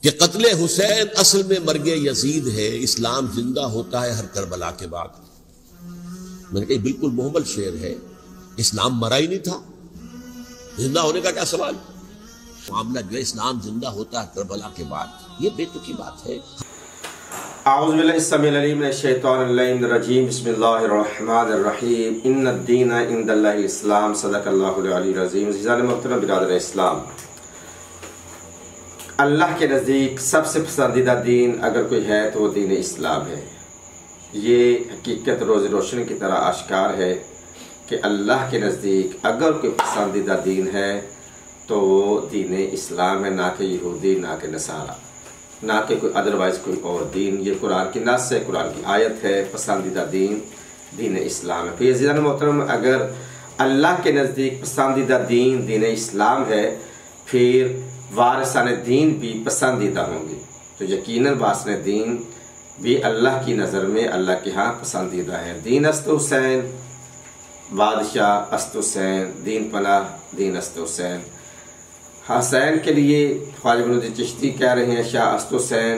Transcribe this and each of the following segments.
कि कत्ले हुसैन असल में मर्गे यजीद है, इस्लाम जिंदा होता है हर करबला के बाद। मैंने कहा बिल्कुल मुहम्मल शेर है, इस्लाम मरा ही नहीं था, जिंदा होने का क्या सवाल। मामला जो है इस्लाम जिंदा होता है करबला के बाद, ये बेतुकी बात है। बिस्मिल्लाहिर्रहमानिर्रहीम इन्नद्दीन इंदल्लाहिल इस्लाम सदक़ल्लाहुल अलीयुल अज़ीम। मोहतरम बिरादर इस्लाम, अल्लाह के नज़दीक सबसे पसंदीदा दीन अगर कोई है तो वो दीन इस्लाम है। ये हकीकत रोज़ रोशन की तरह आश्कार है कि अल्लाह के नज़दीक अगर कोई पसंदीदा दीन है तो वो दीन इस्लाम है, ना कि यहूदी, ना कि नसारा, ना कि कोई अदरवाइज़ कोई और दीन। ये कुरान की नास है, कुरान की आयत है, पसंदीदा दीन दीन इस्लाम है। फिर अज़ीज़ान मोहतरम, अगर अल्लाह के नज़दीक पसंदीदा दीन दीन इस्लाम है, फिर वारिसाने दीन भी पसंदीदा होंगे, तो यकीनन वारिसाने दीन भी अल्लाह की नज़र में अल्लाह के यहाँ पसंदीदा है। दीन अस्त हुसैन, बादशाह अस्त हुसैन, दीन पनाह दीन अस्त हुसैन। हुसैन के लिए ख्वाजा बुलंद चिश्ती कह रहे हैं शाह अस्त हुसैन,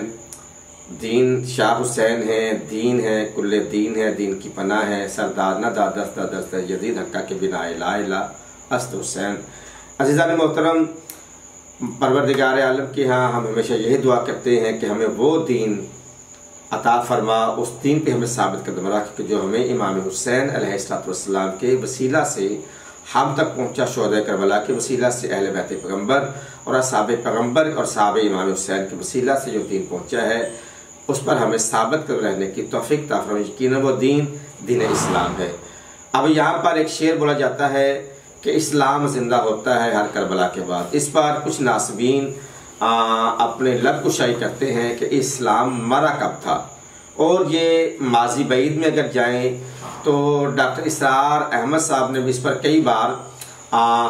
दीन शाह हुसैन है, दीन है, कुल्ले दीन है, दीन की पनाह है, सरदार न दादस्त दस्त यजीद हक्का के बिना इला इला अस्त हुसैन। अज़ीज़ान मोहतरम, परवरदिगार आलम के यहाँ हम हमेशा यही दुआ करते हैं कि हमें वो दीन अता फरमा, उस दीन पे हमें साबित कदम रख कि जो हमें इमाम हुसैन अलैहिस्सलाम के वसीला से हम तक पहुँचा, शोहदा करबला के वसीला से, अहले बैत पैगम्बर और असहाबे पैगम्बर और सहाबे इमाम हुसैन के वसीला से जो दीन पहुँचा है, उस पर हमें साबित कर रहने की तौफीक अता फरमा। यकीनन वो दीन दीन इस्लाम है। अब यहाँ पर एक शेर बोला जाता है कि इस्लाम जिंदा होता है हर करबला के बाद। इस पर कुछ नासबीन अपने लब कुशाई करते हैं कि इस्लाम मरा कब था, और ये माजी बईद में अगर जाएं तो डॉक्टर इसरार अहमद साहब ने भी इस पर कई बार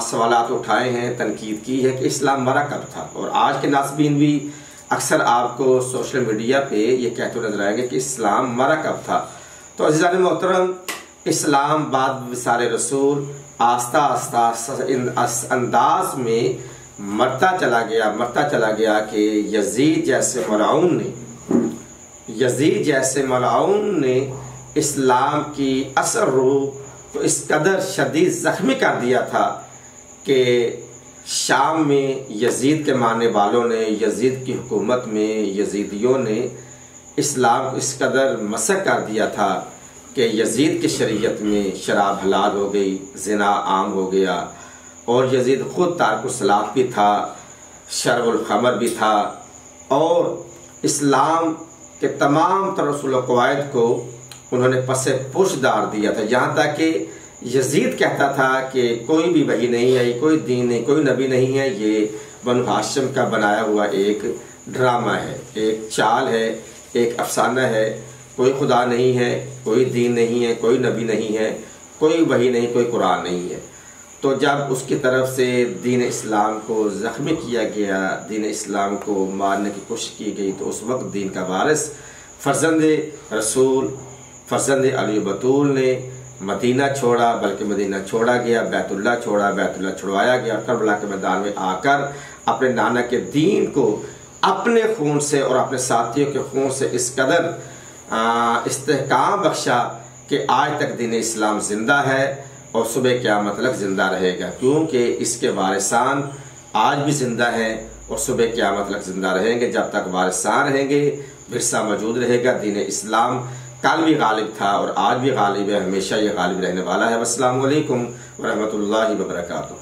सवालात उठाए हैं, तनकीद की है कि इस्लाम मरा कब था। और आज के नासबीन भी अक्सर आपको सोशल मीडिया पे ये कहते नजर आएंगे कि इस्लाम मरा कब था। तो अज़ीज़ान मोहतरम, इस्लाम बाद विसाले रसूल आस्ता आस्ता इस अंदाज में मरता चला गया कि यजीद जैसे मलाउन ने इस्लाम की असर रूह को इस कदर शदीद ज़ख्मी कर दिया था कि शाम में यजीद के मानने वालों ने, यजीद की हुकूमत में यजीदियों ने इस्लाम को इस कदर मसक कर दिया था कि यजीद की शरीयत में शराब हलाल हो गई, ज़िना आम हो गया, और यजीद खुद तारकुस सलात भी था, शरबुल खमर भी था, और इस्लाम के तमाम तरह कवायद को उन्होंने पसे पुश डाल दिया था। यहाँ तक कि यजीद कहता था कि कोई भी वही नहीं है, कोई दीन नहीं, कोई नबी नहीं है, ये बनु हाशिम का बनाया हुआ एक ड्रामा है, एक चाल है, एक अफसाना है, कोई खुदा नहीं है, कोई दीन नहीं है, कोई नबी नहीं है, कोई वही नहीं, कोई कुरान नहीं है। तो जब उसकी तरफ से दीन इस्लाम को ज़ख्मी किया गया, दीन इस्लाम को मारने की कोशिश की गई, तो उस वक्त दीन का वारिस फर्जंद रसूल, फर्जंद अली बतूल ने मदीना छोड़ा, बल्कि मदीना छोड़ा गया, बैतुल्ला छोड़ा, बैतुल्ला छुड़वाया गया, करबला के मैदान में आकर अपने नाना के दीन को अपने खून से और अपने साथियों के खून से इस कदर इस्तेहकाम बख्शा कि आज तक दीन इस्लाम जिंदा है और सुबह क़यामत तक जिंदा रहेगा, क्योंकि इसके वारिसान आज भी जिंदा हैं और सुबह क़यामत तक जिंदा रहेंगे। जब तक वारिसान रहेंगे, विरसा मौजूद रहेगा। दीन इस्लाम कल भी गालिब था और आज भी गालिब है, हमेशा ये गालिब रहने वाला है। अस्सलामु अलैकुम व रहमतुल्लाहि व बरकातुहू।